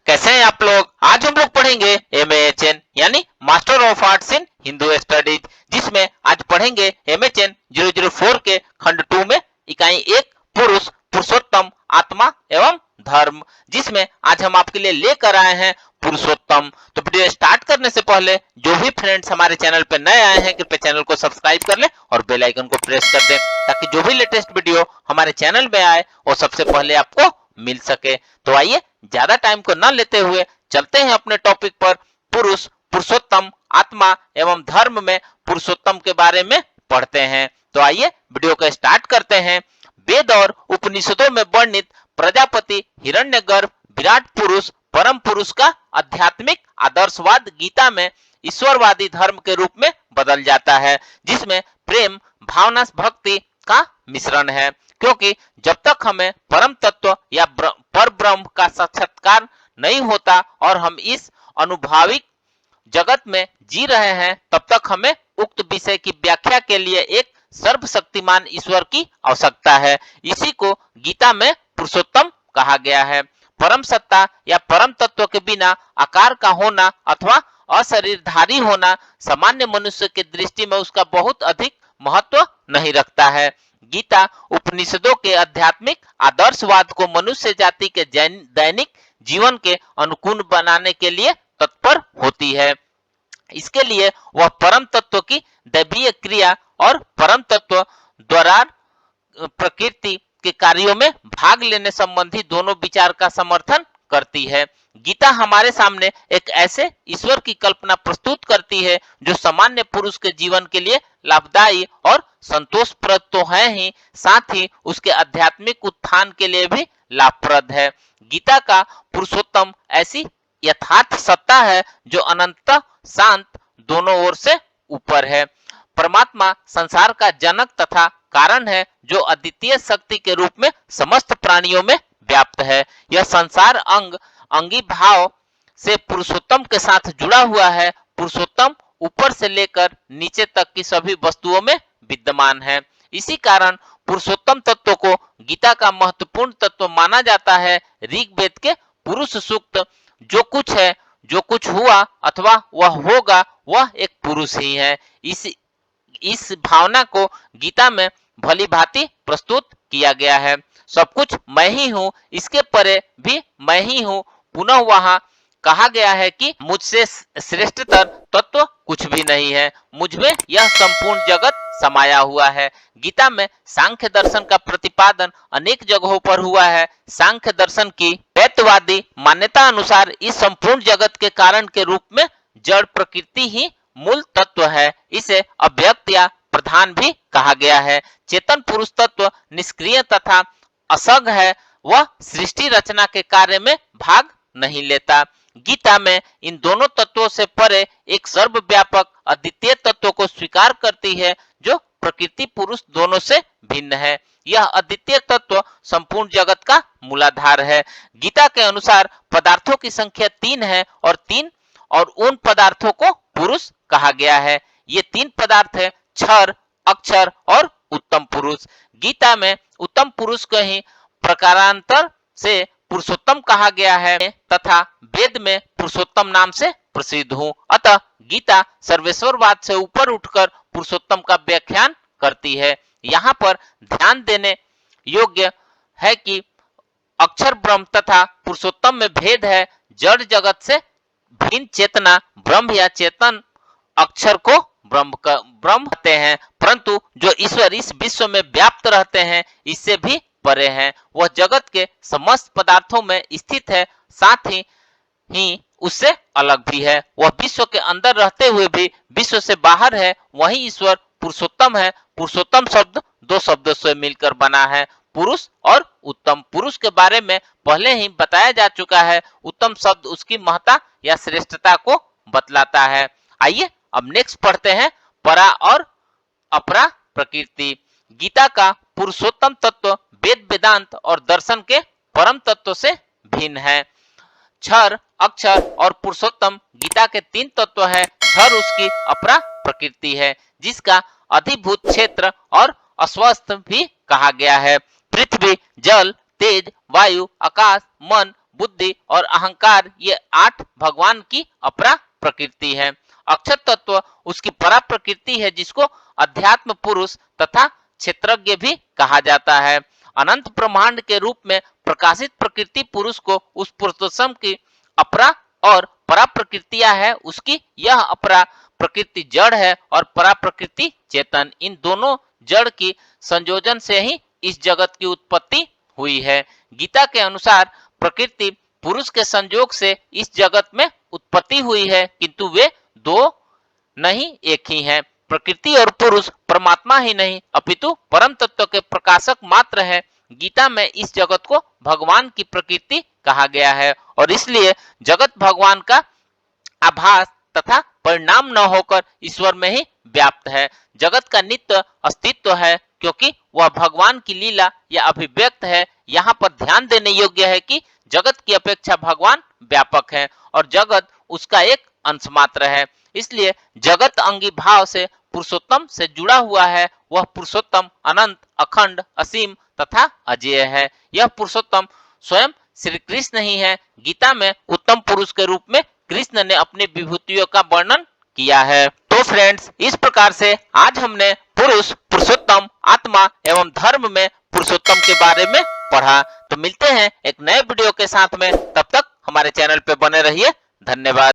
कैसे हैं आप लोग। आज हम लोग पढ़ेंगे MAHN यानी master of arts in Hindu studies, जिसमें आज पढ़ेंगे MHN 004 के खंड 2 में इकाई 1 पुरुष पुरुषोत्तम आत्मा एवं धर्म, जिसमें आज हम आपके लिए लेकर आए हैं पुरुषोत्तम। तो वीडियो स्टार्ट करने से पहले जो भी फ्रेंड्स हमारे चैनल पे नए आए हैं कृपया चैनल को सब्सक्राइब कर ले और बेल आइकन को प्रेस कर दें, ताकि जो भी लेटेस्ट वीडियो हमारे चैनल में आए वो सबसे पहले आपको मिल सके। तो आइए ज्यादा टाइम को न लेते हुए चलते हैं अपने टॉपिक पर। पुरुष पुरुषोत्तम आत्मा एवं धर्म में पुरुषोत्तम के बारे में पढ़ते हैं। तो आइए वीडियो को स्टार्ट करते हैं। वेद और उपनिषदों में वर्णित प्रजापति हिरण्यगर्भ विराट पुरुष परम पुरुष का आध्यात्मिक आदर्शवाद गीता में ईश्वरवादी धर्म के रूप में बदल जाता है, जिसमें प्रेम भावना भक्ति का मिश्रण है। क्योंकि जब तक हमें परम तत्व या पर ब्रह्म का साक्षात्कार नहीं होता और हम इस अनुभाविक जगत में जी रहे हैं, तब तक हमें उक्त विषय की व्याख्या के लिए एक सर्वशक्तिमान ईश्वर की आवश्यकता है। इसी को गीता में पुरुषोत्तम कहा गया है। परम सत्ता या परम तत्व के बिना आकार का होना अथवा अशरीरधारी होना सामान्य मनुष्य की दृष्टि में उसका बहुत अधिक महत्व नहीं रखता है। गीता उपनिषदों के आध्यात्मिक आदर्शवाद को मनुष्य जाति के दैनिक जीवन के अनुकूल बनाने के लिए तत्पर होती है। इसके लिए वह परम तत्व की दैवीय क्रिया और परम तत्व द्वारा प्रकृति के कार्यों में भाग लेने संबंधी दोनों विचार का समर्थन करती है। गीता हमारे सामने एक ऐसे ईश्वर की कल्पना प्रस्तुत करती है जो सामान्य पुरुष के जीवन के लिए लाभदायी और संतोषप्रद तो है ही, साथ ही उसके आध्यात्मिक उत्थान के लिए भी लाभप्रद है। गीता का पुरुषोत्तम ऐसी यथार्थ सत्ता है जो अनंत शांत दोनों ओर से ऊपर है। परमात्मा संसार का जनक तथा कारण है जो अद्वितीय शक्ति के रूप में समस्त प्राणियों में व्याप्त है। यह संसार अंगी भाव से पुरुषोत्तम के साथ जुड़ा हुआ है। पुरुषोत्तम ऊपर से लेकर नीचे तक की सभी वस्तुओं में विद्यमान है। इसी कारण पुरुषोत्तम तत्व को गीता का महत्वपूर्ण तत्व माना जाता है। ऋग्वेद के पुरुष सूक्त जो कुछ है, जो कुछ हुआ अथवा वह होगा, वह एक पुरुष ही है। इस भावना को गीता में भली भांति प्रस्तुत किया गया है। सब कुछ मैं ही हूँ, इसके परे भी मैं ही हूँ। पुनः वहां कहा गया है कि मुझसे श्रेष्ठतर तत्व कुछ भी नहीं है, मुझमें यह संपूर्ण जगत समाया हुआ है। गीता में सांख्य दर्शन का प्रतिपादन अनेक जगहों पर हुआ है। सांख्य दर्शन की द्वैतवादी मान्यता अनुसार इस संपूर्ण जगत के कारण के रूप में जड़ प्रकृति ही मूल तत्व है। इसे अव्यक्त या प्रधान भी कहा गया है। चेतन पुरुष तत्व निष्क्रिय तथा असंग है, वह सृष्टि रचना के कार्य में भाग नहीं लेता। गीता में इन दोनों तत्वों से परे एक सर्वव्यापक अद्वितीय तत्व को स्वीकार करती है जो प्रकृति पुरुष दोनों से भिन्न है। यह अद्वितीय तत्व संपूर्ण जगत का मूलाधार है। गीता के अनुसार पदार्थों की संख्या 3 है और उन पदार्थों को पुरुष कहा गया है। ये 3 पदार्थ है क्षर, अक्षर और उत्तम पुरुष। गीता में उत्तम पुरुष को ही प्रकारांतर से पुरुषोत्तम कहा गया है तथा वेद में पुरुषोत्तम नाम से प्रसिद्ध हूँ। अतः गीता सर्वेश्वरवाद से ऊपर उठकर पुरुषोत्तम का व्याख्यान करती है। यहाँ पर ध्यान देने योग्य है कि अक्षर ब्रह्म तथा पुरुषोत्तम में भेद है। जड़ जगत से भिन्न चेतना ब्रह्म या चेतन अक्षर को ब्रह्म कहते हैं, परंतु जो ईश्वर इस विश्व में व्याप्त रहते हैं इससे भी परे हैं। वह जगत के समस्त पदार्थों में स्थित है, साथ ही उससे अलग भी है। वह विश्व के अंदर रहते हुए भी विश्व से बाहर है। वही ईश्वर पुरुषोत्तम है। पुरुषोत्तम शब्द 2 शब्दों से मिलकर बना है, पुरुष और उत्तम। पुरुष के बारे में पहले ही बताया जा चुका है। उत्तम शब्द उसकी महत्ता या श्रेष्ठता को बतलाता है। आइए अब नेक्स्ट पढ़ते हैं परा और अपरा प्रकृति। गीता का पुरुषोत्तम तत्व वेद वेदांत और दर्शन के परम तत्व से भिन्न है। क्षर, अक्षर और पुरुषोत्तम गीता के 3 तत्व है। क्षर उसकी अपरा प्रकृति है, जिसका अधिभूत क्षेत्र और अस्वस्थ भी कहा गया है। पृथ्वी, जल, तेज, वायु, आकाश, मन, बुद्धि और अहंकार, ये 8 भगवान की अपरा प्रकृति है। अक्षर तत्व उसकी परा प्रकृति है, जिसको अध्यात्म पुरुष तथा क्षेत्रज्ञ भी कहा जाता है। अनंत ब्रह्मांड के रूप में प्रकाशित प्रकृति पुरुष को उस पुरुषोत्तम की अपरा और परा प्रकृतियां है। उसकी यह अपरा प्रकृति जड़ है और परा प्रकृति चेतन। इन दोनों जड़ की संयोजन से ही इस जगत की उत्पत्ति हुई है। गीता के अनुसार प्रकृति पुरुष के संयोग से इस जगत में उत्पत्ति हुई है, किंतु वे दो नहीं एक ही हैं। प्रकृति और पुरुष परमात्मा ही नहीं अपितु परम तत्व के प्रकाशक मात्र है। गीता में इस जगत को भगवान की प्रकृति कहा गया है और इसलिए जगत भगवान का आभास तथा परिणाम न होकर ईश्वर में ही व्याप्त है। जगत का नित्य अस्तित्व है क्योंकि वह भगवान की लीला या अभिव्यक्त है। यहाँ पर ध्यान देने योग्य है कि जगत की अपेक्षा भगवान व्यापक है और जगत उसका एक अंश मात्र है। इसलिए जगत अंगी भाव से पुरुषोत्तम से जुड़ा हुआ है। वह पुरुषोत्तम अनंत, अखंड, असीम तथा अजेय है। यह पुरुषोत्तम स्वयं श्री कृष्ण ही है। गीता में उत्तम पुरुष के रूप में कृष्ण ने अपनी विभूतियों का वर्णन किया है। तो फ्रेंड्स, इस प्रकार से आज हमने पुरुष, पुरुषोत्तम, आत्मा एवं धर्म में पुरुषोत्तम के बारे में पढ़ा। तो मिलते हैं एक नए वीडियो के साथ में, तब तक हमारे चैनल पे बने रहिए। धन्यवाद।